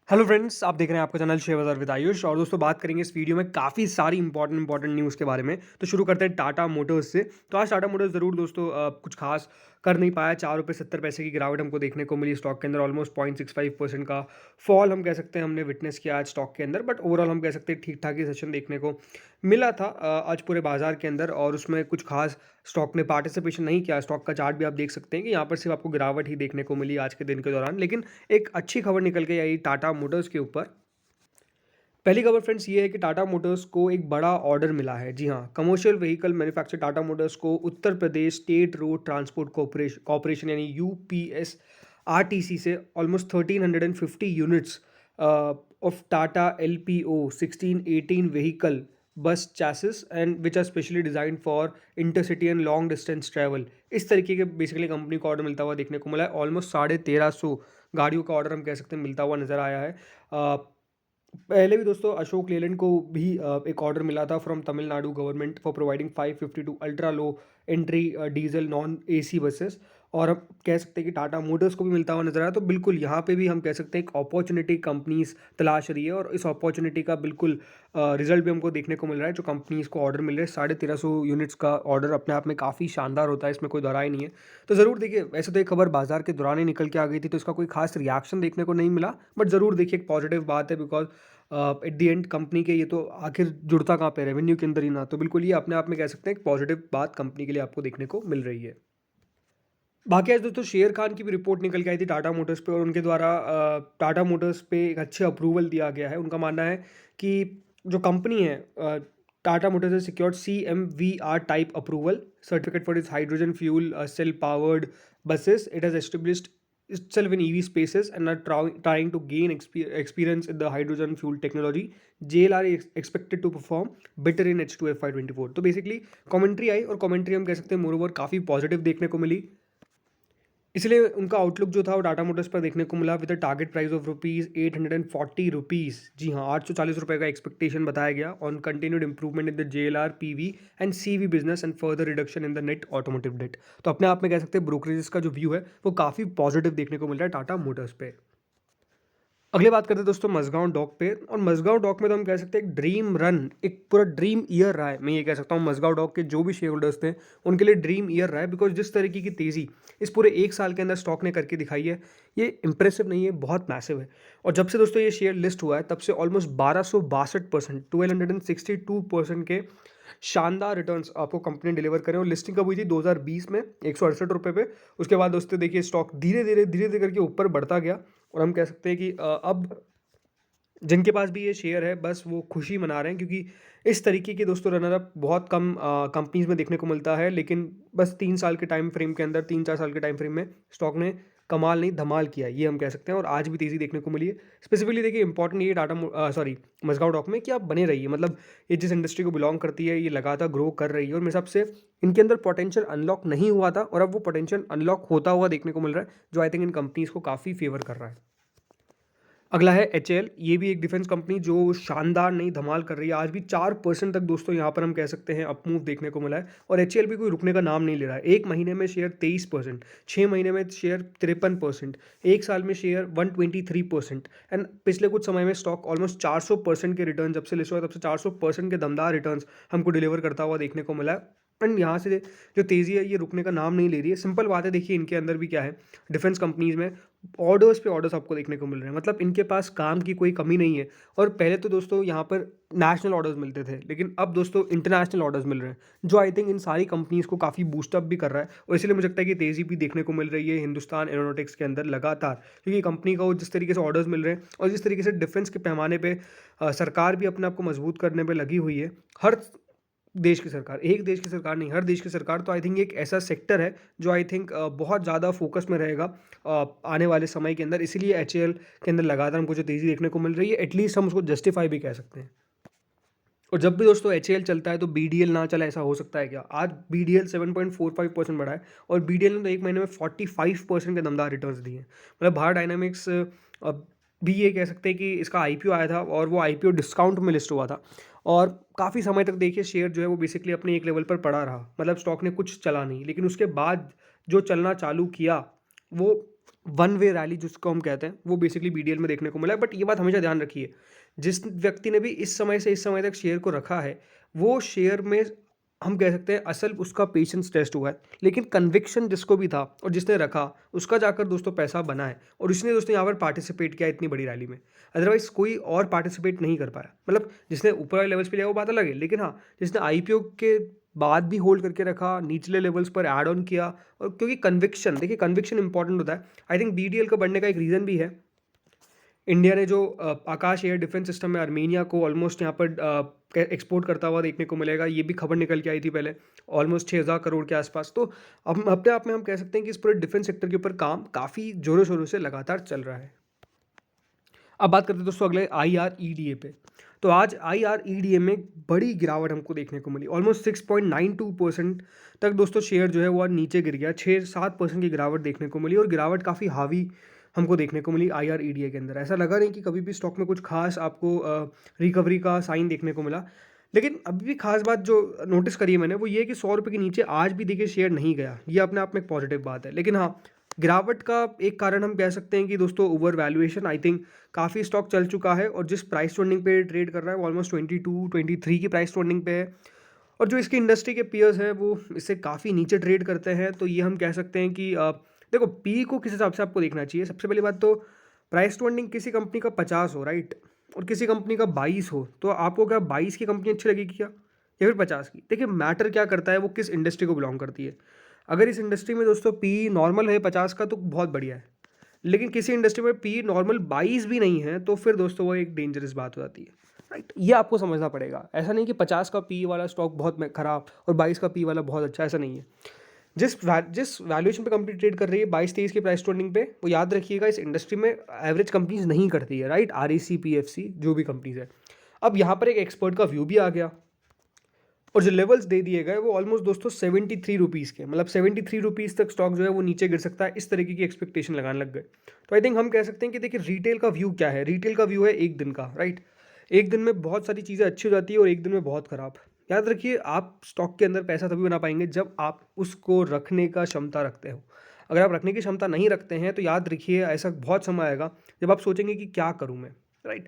Hello friends, आप देख रहे हैं आपका चैनल शेयर बाज़ार विद आयुष। और दोस्तों बात करेंगे इस वीडियो में काफ़ी सारी इंपॉर्टेंट न्यूज़ के बारे में। तो शुरू करते हैं टाटा मोटर्स से। तो आज टाटा मोटर्स ज़रूर दोस्तों कुछ खास कर नहीं पाया। 4 रुपये 70 पैसे की गिरावट हमको देखने को मिली स्टॉक के अंदर। ऑलमोस्ट 0.65% का फॉल हम कह सकते हैं हमने विटनेस किया आज स्टॉक के अंदर। बट ओवरऑल हम कह सकते हैं ठीक ठाक ही सेशन देखने को मिला था आज पूरे बाजार के अंदर। और उसमें कुछ खास स्टॉक ने पार्टिसिपेशन नहीं किया। स्टॉक का चार्ट भी आप देख सकते हैं कि यहाँ पर सिर्फ आपको गिरावट ही देखने को मिली आज के दिन के दौरान। लेकिन एक अच्छी खबर निकल के आई टाटा मोटर्स के ऊपर। पहली खबर फ्रेंड्स ये है कि टाटा मोटर्स को एक बड़ा ऑर्डर मिला है। जी हाँ, commercial vehicle manufacture Tata motors को Uttar Pradesh state road transport corporation यानी यूपीएस आरटीसी से almost 1350 units of Tata LPO 1618 vehicle bus chassis and which are specially design for intercity and long distance travel. इस तरीके के बेसिकली कंपनी को ऑर्डर मिलता हुआ देखने को मिला है। ऑलमोस्ट 1350 गाड़ियों का ऑर्डर हम कह सकते हैं मिलता हुआ नजर आया है। पहले भी दोस्तों अशोक लेलैंड को भी एक ऑर्डर मिला था from Tamil Nadu government for providing 552 ultra low entry diesel non AC buses. और हम कह सकते हैं कि टाटा मोटर्स को भी मिलता हुआ नजर आया। तो बिल्कुल यहाँ पे भी हम कह सकते हैं एक अपॉर्चुनिटी कंपनीज तलाश रही है। और इस अपॉर्चुनिटी का बिल्कुल रिजल्ट भी हमको देखने को मिल रहा है। जो कंपनीज को ऑर्डर मिल रहे हैं 1350 यूनिट्स का ऑर्डर अपने आप में काफ़ी शानदार होता है, इसमें कोई दोहराई नहीं है। तो ज़रूर देखिए, वैसे तो एक खबर बाजार के दौरान ही निकल के आ गई थी तो इसका कोई खास रिएक्शन देखने को नहीं मिला। बट ज़रूर देखिए एक पॉजिटिव बात है because at the end company के ये तो आखिर जुड़ता कहाँ पे रेवेन्यू के अंदर ही ना। तो बिल्कुल ये अपने आप में कह सकते हैं एक पॉजिटिव बात कंपनी के लिए आपको देखने को मिल रही है। बाकी आज दोस्तों शेर खान की भी रिपोर्ट निकल के आई थी टाटा मोटर्स पे। और उनके द्वारा टाटा मोटर्स पे एक अच्छे अप्रूवल दिया गया है। उनका मानना है कि जो कंपनी है Tata Motors has secured CMVR type approval certificate for its hydrogen fuel cell powered buses. It has established itself in EV spaces and are trying to gain experience in the hydrogen fuel technology. JLR is expected to perform better in H2 FY24। तो basically commentary आई और commentary हम कह सकते हैं more over काफ़ी positive देखने को मिली। इसलिए उनका आउटलुक जो था वो टाटा मोटर्स पर देखने को मिला with a target price of ₹840। जी हाँ, ₹840 का एक्सपेक्टेशन बताया गया on continued improvement in the JLR PV and CV business and further reduction in the net automotive debt. तो अपने आप में कह सकते हैं ब्रोकरेजेस का जो व्यू है वो काफ़ी पॉजिटिव देखने को मिल रहा है टाटा मोटर्स पे। अगली बात करते हैं दोस्तों मझगांव डॉक पे। और मझगांव डॉक में तो हम कह सकते हैं एक ड्रीम रन, एक पूरा ड्रीम ईयर रहा है। मैं ये कह सकता हूँ मझगांव डॉक के जो भी शेयर होल्डर्स थे उनके लिए ड्रीम ईयर रहा है। बिकॉज जिस तरीके की तेज़ी इस पूरे एक साल के अंदर स्टॉक ने करके दिखाई है ये इंप्रेसिव नहीं है, बहुत मैसिव है। और जब से दोस्तों ये शेयर लिस्ट हुआ है तब से ऑलमोस्ट 1262% 1262% के शानदार रिटर्न्स आपको कंपनी डिलीवर करें। और लिस्टिंग कब हुई थी 2020 में ₹168 पे। उसके बाद दोस्तों देखिए स्टॉक धीरे धीरे करके ऊपर बढ़ता गया। और हम कह सकते हैं कि अब जिनके पास भी ये शेयर है बस वो खुशी मना रहे हैं। क्योंकि इस तरीके के दोस्तों रनर अप बहुत कम कंपनीज में देखने को मिलता है। लेकिन बस 3 साल के टाइम फ्रेम के अंदर 3-4 साल के टाइम फ्रेम में स्टॉक ने कमाल नहीं धमाल किया, ये हम कह सकते हैं। और आज भी तेज़ी देखने को मिली है। स्पेसिफिकली देखिए इंपॉर्टेंट ये सॉरी मझगांव डॉक में कि आप बने रहिए। मतलब ये जिस इंडस्ट्री को बिलोंग करती है ये लगातार ग्रो कर रही है। और मेरे हिसाब से इनके अंदर पोटेंशियल अनलॉक नहीं हुआ था और अब वो पोटेंशियल अनलॉक होता हुआ देखने को मिल रहा है, जो आई थिंक इन कंपनीज को काफ़ी फेवर कर रहा है। अगला है HAL। ये भी एक डिफेंस कंपनी जो शानदार नहीं धमाल कर रही है। आज भी 4% तक दोस्तों यहाँ पर हम कह सकते हैं अप मूव देखने को मिला है। और HAL भी कोई रुकने का नाम नहीं ले रहा है। एक महीने में शेयर 23%, 6 महीने में शेयर 53%, एक साल में शेयर 123%। एंड पिछले कुछ समय में स्टॉक ऑलमोस्ट 400% के रिटर्न जब से लिस्ट हुआ तब से 400% के दमदार रिटर्न हमको डिलीवर करता हुआ देखने को मिला है। एंड यहाँ से जो तेज़ी है ये रुकने का नाम नहीं ले रही है। सिंपल बात है, देखिए इनके अंदर भी क्या है, डिफेंस कंपनीज में ऑर्डर्स पे ऑर्डर्स आपको देखने को मिल रहे हैं। मतलब इनके पास काम की कोई कमी नहीं है। और पहले तो दोस्तों यहाँ पर नेशनल ऑर्डर्स मिलते थे लेकिन अब दोस्तों इंटरनेशनल ऑर्डर्स मिल रहे हैं, जो आई थिंक इन सारी कंपनीज को काफ़ी बूस्टअप भी कर रहा है। और इसलिए मुझे लगता है कि तेज़ी भी देखने को मिल रही है हिंदुस्तान एरोनॉटिक्स के अंदर लगातार। क्योंकि कंपनी को जिस तरीके से ऑर्डर्स मिल रहे हैं और जिस तरीके से डिफेंस के पैमाने पर सरकार भी अपने आप को मजबूत करने पर लगी हुई है। हर देश की सरकार, एक देश की सरकार नहीं, हर देश की सरकार। तो आई थिंक एक ऐसा सेक्टर है जो आई थिंक बहुत ज़्यादा फोकस में रहेगा आने वाले समय के अंदर। इसीलिए HAL के अंदर लगातार हमको जो तेज़ी देखने को मिल रही है एटलीस्ट हम उसको जस्टिफाई भी कह सकते हैं। और जब भी दोस्तों HAL चलता है तो BDL ना चला, ऐसा हो सकता है क्या? आज BDL 7.45% बढ़ा है। और BDL ने तो एक महीने में 45% के दमदार रिटर्न्स दिए हैं। मतलब भारत डायनामिक्स भी ये कह सकते हैं कि इसका IPO आया था और वो IPO डिस्काउंट में लिस्ट हुआ था। और काफ़ी समय तक देखिए शेयर जो है वो बेसिकली अपने एक लेवल पर पड़ा रहा। मतलब स्टॉक ने कुछ चला नहीं, लेकिन उसके बाद जो चलना चालू किया वो वन वे रैली जिसको हम कहते हैं, वो बेसिकली बीडीएल में देखने को मिला है। बट ये बात हमेशा ध्यान रखिए, जिस व्यक्ति ने भी इस समय से इस समय तक शेयर को रखा है, वो शेयर में हम कह सकते हैं असल उसका पेशेंस टेस्ट हुआ है। लेकिन कन्विक्शन जिसको भी था और जिसने रखा, उसका जाकर दोस्तों पैसा बना है और उसने दोस्तों यहाँ पर पार्टिसिपेट किया इतनी बड़ी रैली में। अदरवाइज़ कोई और पार्टिसिपेट नहीं कर पाया। मतलब जिसने ऊपर वाले लेवल्स पे लिया वो बात अलग है, लेकिन हाँ, जिसने आईपीओ के बाद भी होल्ड करके रखा, निचले लेवल्स पर ऐड ऑन किया, और क्योंकि कन्विक्शन, देखिए कन्विक्शन इंपॉर्टेंट होता है। आई थिंक बीडीएल का बढ़ने का एक रीज़न भी है, इंडिया ने जो आकाश एयर डिफेंस सिस्टम में आर्मेनिया को ऑलमोस्ट यहाँ पर एक्सपोर्ट करता हुआ देखने को मिलेगा। ये भी खबर निकल के आई थी पहले, ऑलमोस्ट 6000 करोड़ के आसपास। तो अब अपने आप में हम कह सकते हैं कि इस पूरे डिफेंस सेक्टर के ऊपर काम काफ़ी ज़ोरों शोरों से लगातार चल रहा है। अब बात करते हैं दोस्तों अगले IREDA पे। तो आज IREDA में बड़ी गिरावट हमको देखने को मिली, ऑलमोस्ट 6.92% तक दोस्तों शेयर जो है वो आज नीचे गिर गया। 6-7% की गिरावट देखने को मिली और गिरावट काफ़ी हावी हमको देखने को मिली IREDA के अंदर। ऐसा लगा नहीं कि कभी भी स्टॉक में कुछ खास आपको रिकवरी का साइन देखने को मिला। लेकिन अभी भी खास बात जो नोटिस करी है मैंने, वो ये है कि 100 रुपये के नीचे आज भी देखिए शेयर नहीं गया। ये अपने आप में एक पॉजिटिव बात है। लेकिन हाँ, गिरावट का एक कारण हम कह सकते हैं कि दोस्तों ओवर वैल्यूएशन। आई थिंक काफ़ी स्टॉक चल चुका है और जिस प्राइस ट्रेंडिंग पे ट्रेड कर रहा है वो ऑलमोस्ट 22-23 की प्राइस ट्रेंडिंग पे है, और जो इसकी इंडस्ट्री के पीयर्स हैं वो इससे काफ़ी नीचे ट्रेड करते हैं। तो ये हम कह सकते हैं कि देखो पी को किस हिसाब से आपको देखना चाहिए। सबसे पहली बात तो प्राइस ट्रेंडिंग किसी कंपनी का 50 हो, राइट, और किसी कंपनी का 22 हो, तो आपको क्या 22 की कंपनी अच्छी लगेगी क्या, या फिर 50 की? देखिए मैटर क्या करता है, वो किस इंडस्ट्री को बिलोंग करती है। अगर इस इंडस्ट्री में दोस्तों पी नॉर्मल है 50 का तो बहुत बढ़िया है, लेकिन किसी इंडस्ट्री में पी नॉर्मल 22 भी नहीं है तो फिर दोस्तों वो एक डेंजरस बात हो जाती है, राइट। ये आपको समझना पड़ेगा। ऐसा नहीं कि 50 का पी वाला स्टॉक बहुत खराब और 22 का पी वाला बहुत अच्छा, ऐसा नहीं है। जिस वैल्यूएशन पे कंपनी ट्रेड कर रही है 22-23 की प्राइस ट्रेंडिंग पे, वो याद रखिएगा इस इंडस्ट्री में एवरेज कंपनीज नहीं करती है, राइट। REC PFC जो भी कंपनीज है। अब यहाँ पर एक एक्सपर्ट का व्यू भी आ गया और जो लेवल्स दे दिए गए वो ऑलमोस्ट दोस्तों 73 रुपीज़ के, मतलब 73 रुपीज़ तक स्टॉक जो है वो नीचे गिर सकता है, इस तरीके की एक्सपेक्टेशन लगाने लग गए। तो आई थिंक हम कह सकते हैं कि देखिए रिटेल का व्यू क्या है। रिटेल का व्यू है एक दिन का, राइट। एक दिन में बहुत सारी चीज़ें अच्छी हो जाती है और एक दिन में बहुत ख़राब। याद रखिए आप स्टॉक के अंदर पैसा तभी बना पाएंगे जब आप उसको रखने का क्षमता रखते हो। अगर आप रखने की क्षमता नहीं रखते हैं तो याद रखिए ऐसा बहुत समय आएगा जब आप सोचेंगे कि क्या करूँ मैं, राइट।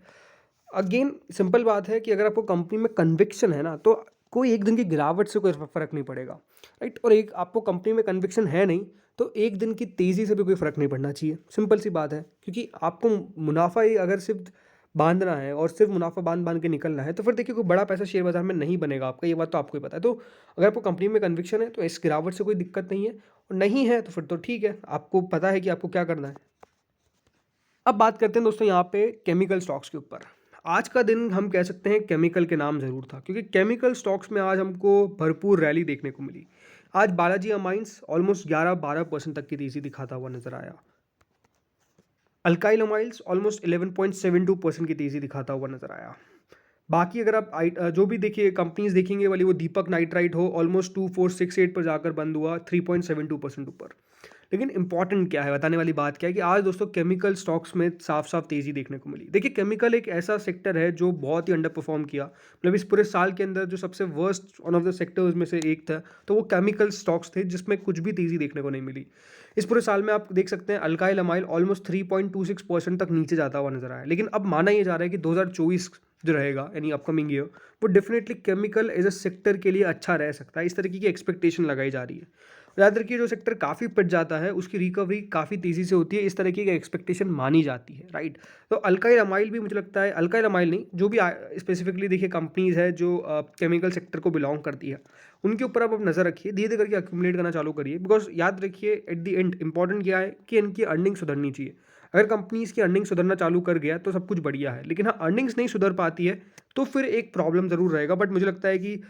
अगेन सिंपल बात है कि अगर आपको कंपनी में कन्विक्शन है ना, तो कोई एक दिन की गिरावट से कोई फ़र्क नहीं पड़ेगा, राइट। और एक आपको कंपनी में कन्विक्शन है नहीं तो एक दिन की तेज़ी से भी कोई फ़र्क नहीं पड़ना चाहिए। सिंपल सी बात है, क्योंकि आपको मुनाफा ही अगर सिर्फ बांधना है और सिर्फ मुनाफा बांध बांध के निकलना है तो फिर देखिए कोई बड़ा पैसा शेयर बाजार में नहीं बनेगा आपका। ये बात तो आपको ही पता है। तो अगर आपको कंपनी में कन्विक्शन है तो इस गिरावट से कोई दिक्कत नहीं है, और नहीं है तो फिर तो ठीक है, आपको पता है कि आपको क्या करना है। अब बात करते हैं दोस्तों यहाँ पे केमिकल स्टॉक्स के ऊपर। आज का दिन हम कह सकते हैं केमिकल के नाम ज़रूर था, क्योंकि केमिकल स्टॉक्स में आज हमको भरपूर रैली देखने को मिली। आज बालाजी अमाइंस ऑलमोस्ट 11-12% तक की तेज़ी दिखाता हुआ नजर आया। अल्काइल अमाइल्स ऑलमोस्ट 11.72% की तेज़ी दिखाता हुआ नजर आया। बाकी अगर आप जो भी देखिए कंपनीज देखेंगे वाली, वो दीपक नाइट्राइट हो ऑलमोस्ट 2468 पर जाकर बंद हुआ, 3.72% ऊपर। लेकिन इंपॉर्टेंट क्या है, बताने वाली बात क्या है कि आज दोस्तों केमिकल स्टॉक्स में साफ साफ तेज़ी देखने को मिली। देखिए केमिकल एक ऐसा सेक्टर है जो बहुत ही अंडर परफॉर्म किया, मतलब इस पूरे साल के अंदर जो सबसे worst one of the sectors में से एक था, तो वो केमिकल स्टॉक्स थे जिसमें कुछ भी तेज़ी देखने को नहीं मिली। इस पूरे साल में आप देख सकते हैं अल्काइल अमाइल ऑलमोस्ट 3.26% तक नीचे जाता हुआ नजर आया। लेकिन अब माना ये जा रहा है कि 2024 जो रहेगा यानी अपकमिंग ईयर, वो definitely chemical as a sector के लिए अच्छा रह सकता है। इस तरीके की एक्सपेक्टेशन लगाई जा रही है। याद रखिए जो सेक्टर काफ़ी पिट जाता है उसकी रिकवरी काफ़ी तेज़ी से होती है, इस तरीके की एक्सपेक्टेशन मानी जाती है, राइट। तो अल्काइल अमाइल भी मुझे लगता है, अल्काइल अमाइल नहीं, जो भी स्पेसिफिकली देखिए कंपनीज है जो केमिकल सेक्टर को बिलोंग करती है, उनके ऊपर आप नज़र रखिए, धीरे धीरे करके अक्यूमुलेट करना चालू करिए। बिकॉज याद रखिए एट द एंड इंपॉर्टेंट क्या है कि इनकी अर्निंग सुधरनी चाहिए। अगर कंपनीज की अर्निंग सुधरना चालू कर गया तो सब कुछ बढ़िया है, लेकिन हाँ अर्निंग्स नहीं सुधर पाती है तो फिर एक प्रॉब्लम ज़रूर रहेगा। बट मुझे लगता है कि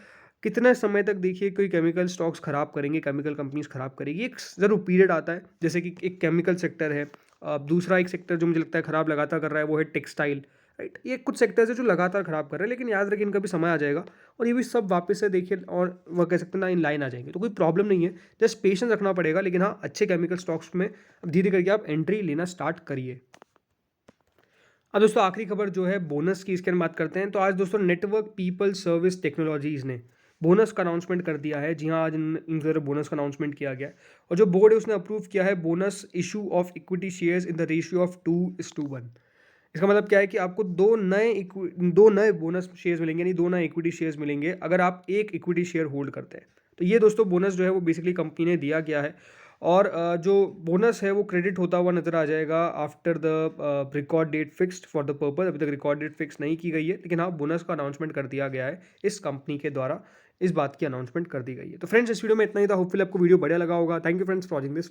कितना समय तक देखिए कोई केमिकल स्टॉक्स ख़राब करेंगे, केमिकल कंपनीज ख़राब करेगी, एक ज़रूर पीरियड आता है। जैसे कि एक केमिकल सेक्टर है, दूसरा एक सेक्टर जो मुझे लगता है ख़राब लगातार कर रहा है वो है टेक्सटाइल, राइट। ये कुछ सेक्टर्स है जो लगातार ख़राब कर रहे हैं, लेकिन याद रखिए इनका भी समय आ जाएगा और ये भी सब वापस से देखिए और वह कह सकते हैं ना इन लाइन आ जाएंगे। तो कोई प्रॉब्लम नहीं है, जस्ट पेशेंस रखना पड़ेगा। लेकिन हाँ अच्छे केमिकल स्टॉक्स में अब धीरे करके आप एंट्री लेना स्टार्ट करिए। अब दोस्तों आखिरी खबर जो है बोनस की, इसके बात करते हैं। तो आज दोस्तों नेटवर्क पीपल सर्विस टेक्नोलॉजीज़ ने बोनस का अनाउंसमेंट कर दिया है। जी हाँ, आज इनकी तरफ बोनस का अनाउंसमेंट किया गया है और जो बोर्ड है उसने अप्रूव किया है bonus issue of equity shares in the ratio of 2:1। इसका मतलब क्या है कि आपको दो नए बोनस शेयर्स मिलेंगे, यानी 2 नए इक्विटी शेयर्स मिलेंगे अगर आप एक इक्विटी शेयर होल्ड करते हैं। तो ये दोस्तों बोनस जो है वो बेसिकली कंपनी ने दिया गया है और जो बोनस है वो क्रेडिट होता हुआ नज़र आ जाएगा after the record date fixed for the purpose. अभी तक रिकॉर्ड डेट फिक्स नहीं की गई है, लेकिन हाँ बोनस का अनाउंसमेंट कर दिया गया है इस कंपनी के द्वारा। इस बात की अनाउंसमेंट कर दी गई है। तो फ्रेंड्स इस वीडियो में इतना ही था। होपफुली आपको वीडियो बढ़िया लगा होगा। Thank you friends for watching this.